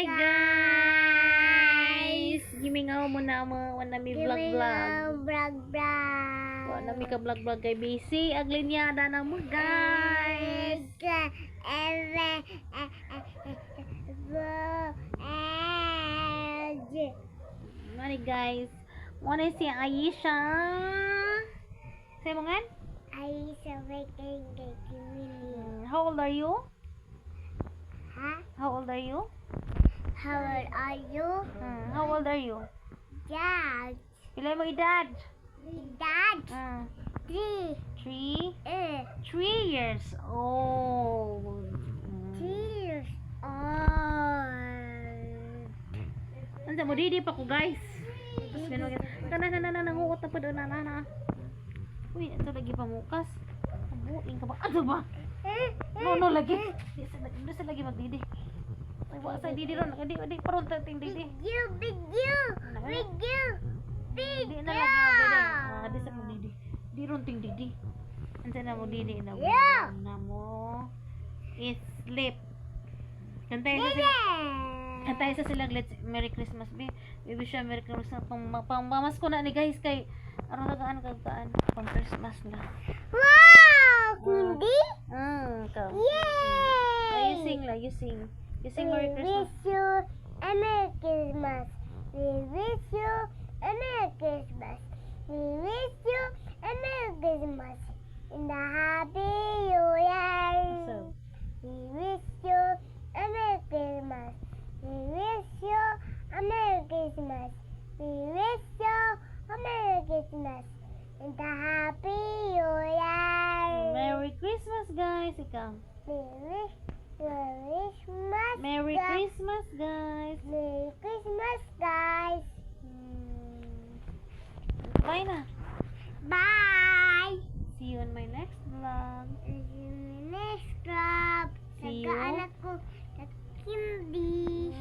Hi guys! Gimingaw mo na wala mi vlog. Wala mi ka vlog kay busy. Aglinyada na mo guys. Mani guys. Muna si Aisha. Say mo ngan? How old are you? How old are you? How old are you? How old are you? Dad. Pila mo edad? Dad. 3 years old. 3 years old. Ansa mo didi pa ko guys. Kana nanguot na pa doon na. Uy, ito lagi pamukas. Buing ka ba? Ano ba? No lagi. Di sa lagi magdidi. Ay, wa sa didi ron. Di paron ting didi. Big Di na lagi magdidi. Di sa magdidi. Di ron ting didi. Ansa na mo didi na mo. Na mo. Sleep. Kantay sa silang let's Merry Christmas be. Baby siya Merry Christmas pang na ni guys kay aron nagaan pang Christmas na. Wow! Hindi? Ka. Yay! You sing Merry Christmas. We wish you a Merry Christmas. We wish you a Merry Christmas. We wish you a Merry Christmas. In the Happy New Year. So, We wish you a Merry Christmas. We wish you a Merry Christmas. We wish you a Merry Christmas. In the Happy New Year. Merry Christmas guys. Ikaw. Merry Merry Christmas. Christmas guys. Merry Christmas, guys. Bye na. Bye. See you on my next vlog. See you in the next club. See you. Nagkaanak ko sa Kimby.